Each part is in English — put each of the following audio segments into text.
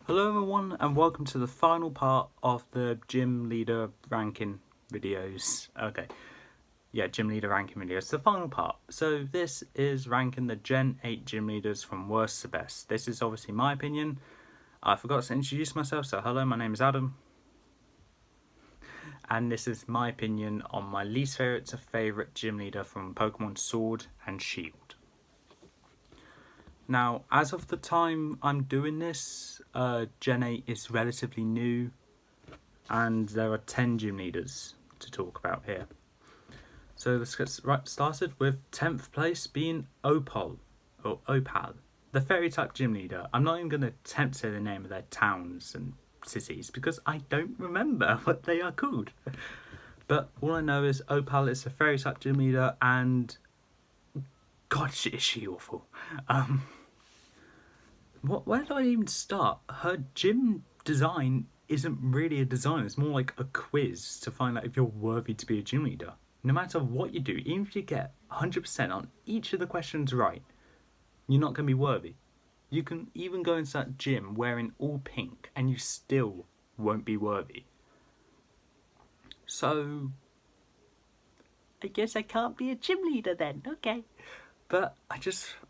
Hello everyone and welcome to the final part of the gym leader ranking videos. Gym leader ranking videos, the final part. So this is ranking the Gen 8 gym leaders from worst to best. This is obviously my opinion. I forgot to introduce myself, so hello, my name is Adam. And this is my opinion on my least favourite to favourite gym leader from Pokemon Sword and Shield. Now, as of the time I'm doing this, Gen 8 is relatively new, and there are 10 gym leaders to talk about here. So let's get started with 10th place being Opal, the fairy type gym leader. I'm not even going to attempt to say the name of their towns and cities because I don't remember what they are called. But all I know is Opal is a fairy type gym leader, and God, is she awful. Where do I even start? Her gym design isn't really a design, it's more like a quiz to find out if you're worthy to be a gym leader. No matter what you do, even if you get 100% on each of the questions right, you're not going to be worthy. You can even go into that gym wearing all pink and you still won't be worthy. So, I guess I can't be a gym leader then, okay. But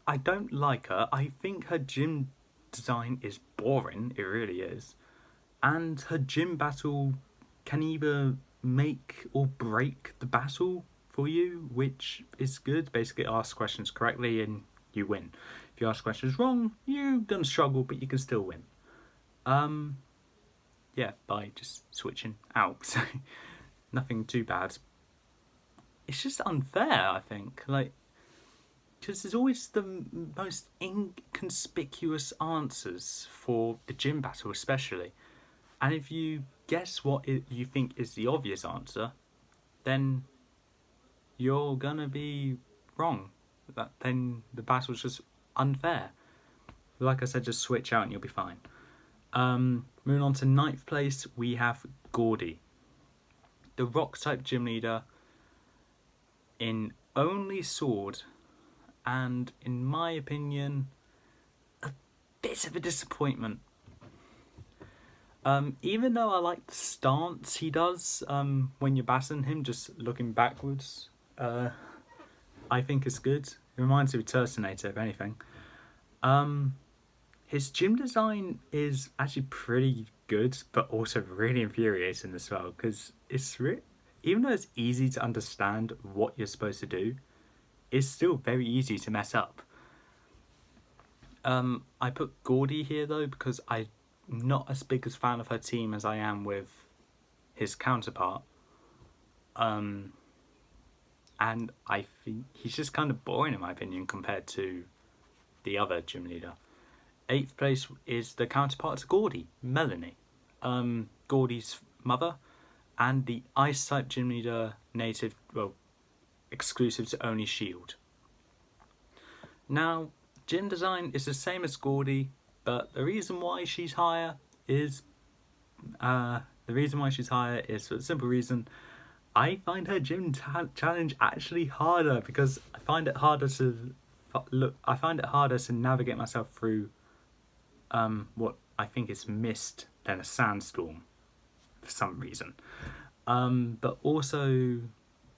I don't like her. I think her gym design is boring, it really is. And her gym battle can either make or break the battle for you, which is good. Basically, ask questions correctly and you win. If you ask questions wrong, you're gonna struggle, but you can still win. By just switching out. So nothing too bad. It's just unfair, I think. Because there's always the most inconspicuous answers for the gym battle, especially. And if you guess what you think is the obvious answer, then you're gonna be wrong. Then the battle's just unfair. Like I said, just switch out and you'll be fine. Moving on to 9th place, we have Gordy, the rock type gym leader in only Sword, and in my opinion, a bit of a disappointment. Even though I like the stance he does when you're battling him, just looking backwards, I think it's good. It reminds me of Turtonator, if anything. His gym design is actually pretty good, but also really infuriating as well, because even though it's easy to understand what you're supposed to do, it's still very easy to mess up. I put Gordy here though because I'm not as big a fan of her team as I am with his counterpart. And I think he's just kind of boring in my opinion compared to the other gym leader. 8th place is the counterpart to Gordy, Melanie. Gordy's mother and the ice type gym leader exclusive to only Shield. Now, gym design is the same as Gordy, but the reason why she's higher is for the simple reason I find her gym challenge actually harder, because I find it harder to navigate myself through what I think is mist than a sandstorm for some reason. But also,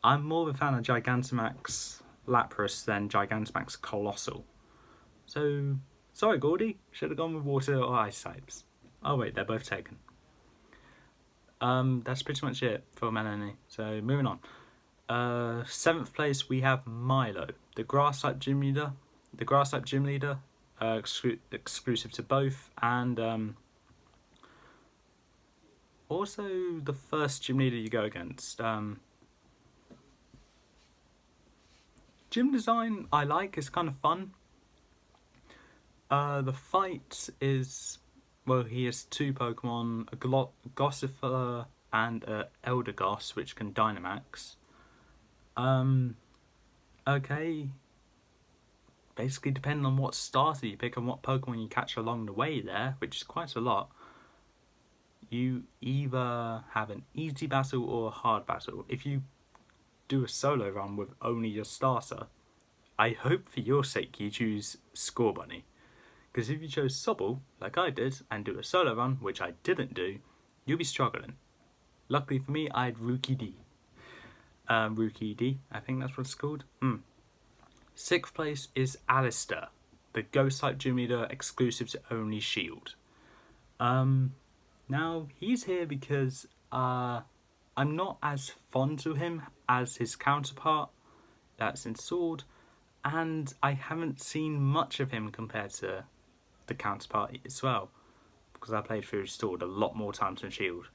I'm more of a fan of Gigantamax Lapras than Gigantamax Colossal. So, sorry Gordy, should have gone with water or ice types. Oh wait, they're both taken. That's pretty much it for Melanie. So, moving on. 7th place, we have Milo, the grass type gym leader. Exclusive to both, and also the first gym leader you go against. Gym design I like, it's kind of fun. The fight is, he has 2 Pokemon, a Gossifleur and a Eldegoss, which can Dynamax. Okay. Basically, depending on what starter you pick and what Pokemon you catch along the way there, which is quite a lot, you either have an easy battle or a hard battle. If you do a solo run with only your starter, I hope for your sake you choose Scorbunny, Because if you chose Sobble, like I did, and do a solo run, which I didn't do, you'll be struggling. Luckily for me, I had Rookie D. Rookie D, I think that's what it's called. 6th place is Alistair, the Ghost type gym leader exclusive to only Shield. Now, he's here because I'm not as fond of him as his counterpart, that's in Sword, and I haven't seen much of him compared to the counterpart as well, because I played through Sword a lot more times than Shield.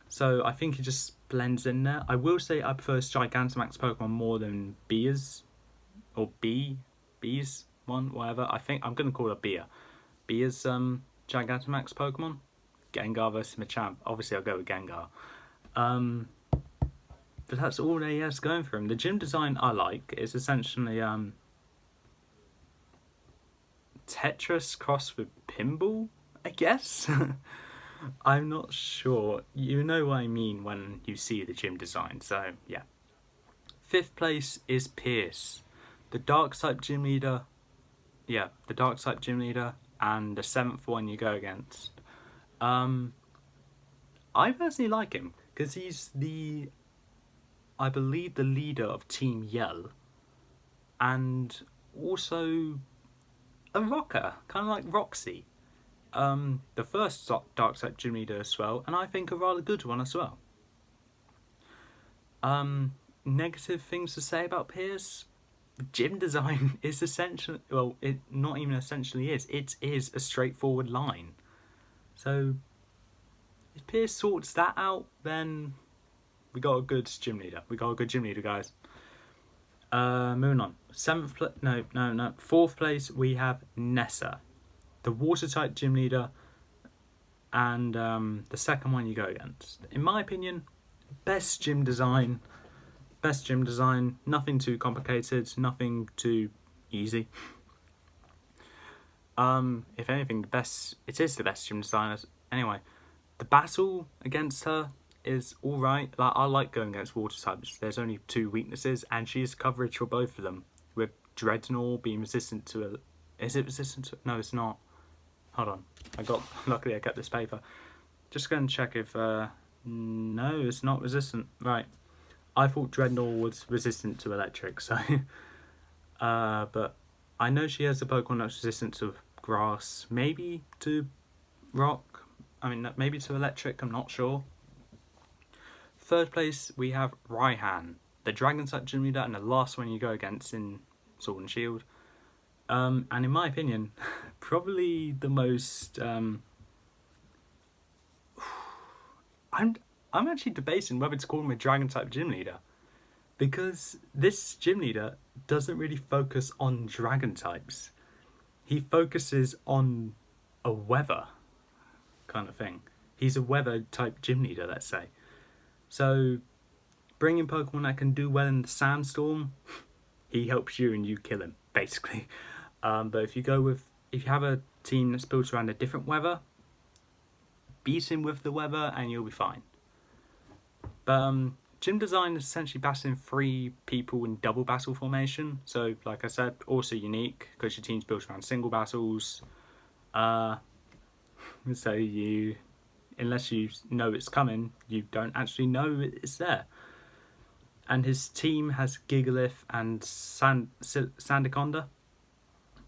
So I think he just blends in there. I will say I prefer Gigantamax Pokemon more than Beer's, or B's one, whatever. I think I'm going to call it Beer. Beer's Gigantamax Pokemon. Gengar versus Machamp. Obviously I'll go with Gengar. But that's all he has going for him. The gym design I like is essentially Tetris crossed with Pinball, I guess. I'm not sure. You know what I mean when you see the gym design, so yeah. 5th place is Pierce, the Dark type gym leader. Yeah, the Dark type gym leader, and the 7th one you go against. I personally like him because he's I believe the leader of Team Yell, and also a rocker, kind of like Roxy. The first Dark type gym leader as well, and I think a rather good one as well. Negative things to say about Pierce. Gym design is essentially, well, it not even essentially is. It is a straightforward line. So if Pierce sorts that out, then we got a good gym leader. We got a good gym leader, guys. Moving on. 4th place we have Nessa, the water type gym leader, and the second one you go against. In my opinion, best gym design. Nothing too complicated, nothing too easy. If anything, it is the best gym design. Anyway, the battle against her is alright. Like, I like going against water types. There's only 2 weaknesses, and she has coverage for both of them. With Dreadnought being resistant to is it resistant to? No, it's not. Hold on. Luckily I kept this paper. Just going to check if no, it's not resistant. Right. I thought Dreadnought was resistant to electric, so but I know she has a Pokemon that's resistant to grass, maybe to rock. Maybe to electric, I'm not sure. 3rd place we have Raihan, the Dragon type gym leader, and the last one you go against in Sword and Shield. And in my opinion, probably the most I'm actually debating whether to call him a Dragon type gym leader, because this gym leader doesn't really focus on Dragon types. He focuses on a weather kind of thing. He's a weather type gym leader, let's say. So bringing Pokemon that can do well in the sandstorm, he helps you and you kill him, basically. But if you have a team that's built around a different weather, beat him with the weather and you'll be fine. But gym design is essentially battling 3 people in double battle formation. So, like I said, also unique because your team's built around single battles. So unless you know it's coming, you don't actually know it's there. And his team has Gigalith and Sandaconda,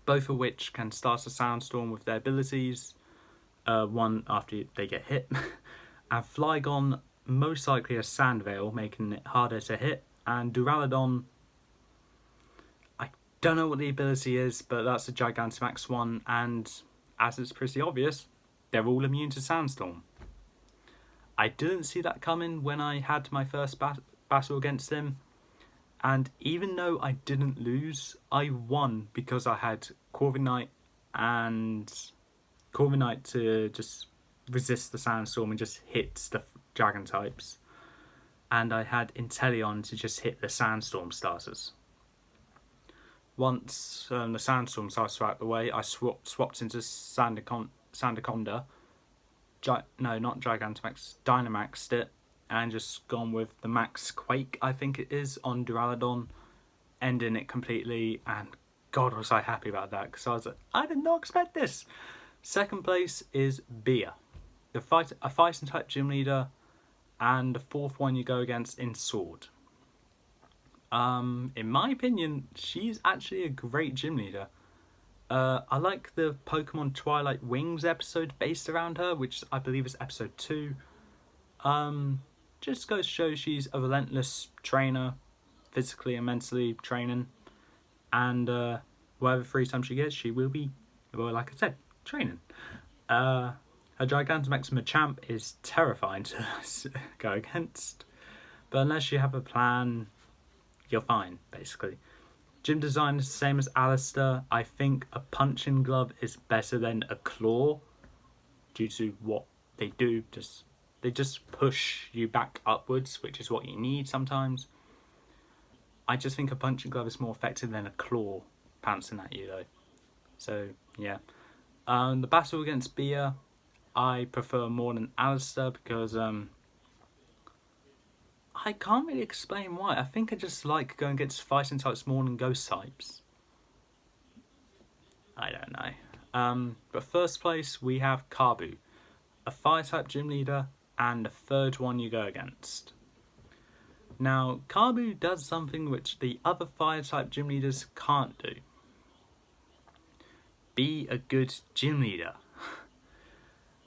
both of which can start a sandstorm with their abilities, one after they get hit. And Flygon, most likely a Sand Veil, making it harder to hit. And Duraludon, I don't know what the ability is, but that's a Gigantamax one, and as it's pretty obvious, they're all immune to Sandstorm. I didn't see that coming when I had my first battle against him, and even though I didn't lose, I won because I had Corviknight to just resist the Sandstorm and just hit the Dragon types, and I had Inteleon to just hit the Sandstorm starters. Once the Sandstorm starts out the way, I swapped into Sandaconda. Not Gigantamax, Dynamaxed it, and just gone with the Max Quake, I think it is, on Duraludon, ending it completely and God was I happy about that, because I was like, I did not expect this. Second place is Bia, a fighting type gym leader, and the fourth one you go against in Sword. In my opinion, she's actually a great gym leader. I like the Pokemon Twilight Wings episode based around her, which I believe is episode 2. Just goes to show she's a relentless trainer, physically and mentally training, and whatever free time she gets, she will be, well, like I said, training. Her Gigantamax Machamp is terrifying to go against, but unless you have a plan, you're fine, basically. Gym design is the same as Alistair. I think a punching glove is better than a claw, due to what they do. They just push you back upwards, which is what you need sometimes. I just think a punching glove is more effective than a claw pouncing at you, though. So, yeah. The battle against Bia, I prefer more than Alistair, because I can't really explain why. I think I just like going against fighting types more than ghost types. I don't know. But first place, we have Kabu, a fire type gym leader, and the third one you go against. Now, Kabu does something which the other fire type gym leaders can't do. Be a good gym leader.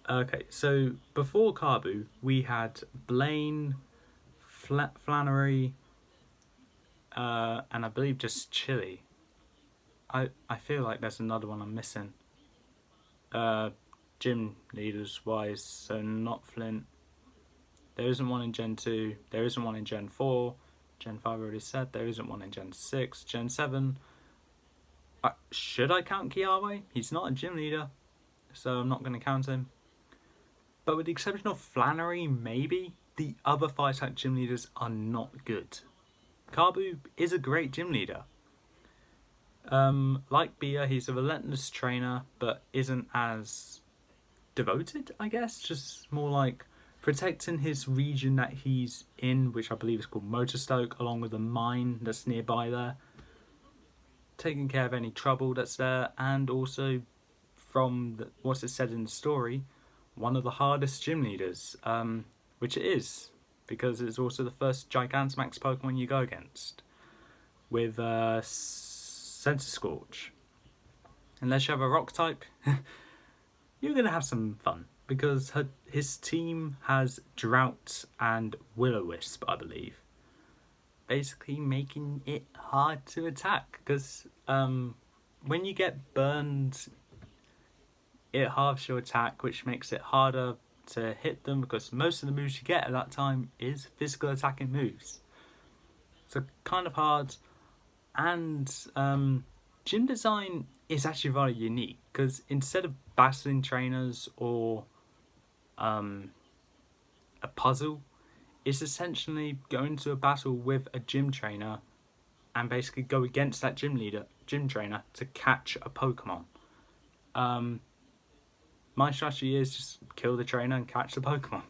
Okay, so before Kabu, we had Blaine, Flannery, and I believe just Chili. I feel like there's another one I'm missing. Gym leaders wise, so not Flint. There isn't one in Gen 2. There isn't one in Gen 4. Gen 5 already said. There isn't one in Gen 6. Gen 7. Should I count Kiawe? He's not a gym leader, so I'm not going to count him. But with the exception of Flannery, maybe, the other fire-type gym leaders are not good. Kabu is a great gym leader. Like Bia, he's a relentless trainer, but isn't as devoted, I guess. Just more like protecting his region that he's in, which I believe is called Motorstoke, along with a mine that's nearby there. Taking care of any trouble that's there, and also from what's it said in the story, one of the hardest gym leaders, which it is, because it's also the first Gigantamax Pokemon you go against, with Sensor Scorch. Unless you have a rock type, you're going to have some fun, because his team has Drought and Will-O-Wisp, I believe. Basically making it hard to attack, because when you get burned, it halves your attack, which makes it harder to hit them, because most of the moves you get at that time is physical attacking moves. So kind of hard. And gym design is actually rather unique, because instead of battling trainers or a puzzle, it's essentially going to a battle with a gym trainer and basically go against that gym trainer to catch a Pokemon. My strategy is just kill the trainer and catch the Pokemon.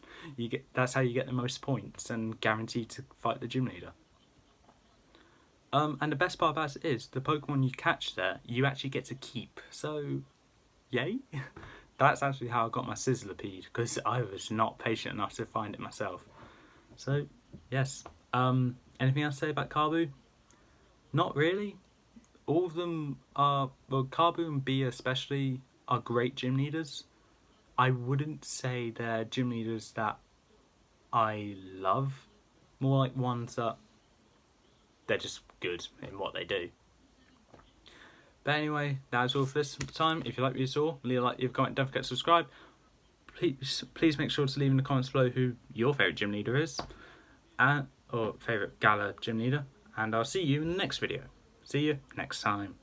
That's how you get the most points and guaranteed to fight the gym leader. And the best part about it is, the Pokemon you catch there, you actually get to keep. So, yay. That's actually how I got my Sizzlipede, because I was not patient enough to find it myself. So, yes. Anything else to say about Kabu? Not really. All of them are, well, Kabu and Bia especially, are great gym leaders. I wouldn't say they're gym leaders that I love. More like ones that they're just good in what they do. But anyway, that's all for this time. If you like what you saw, leave a like, leave a comment, don't forget to subscribe. Please make sure to leave in the comments below who your favourite gym leader is, or favourite Galar gym leader. And I'll see you in the next video. See you next time.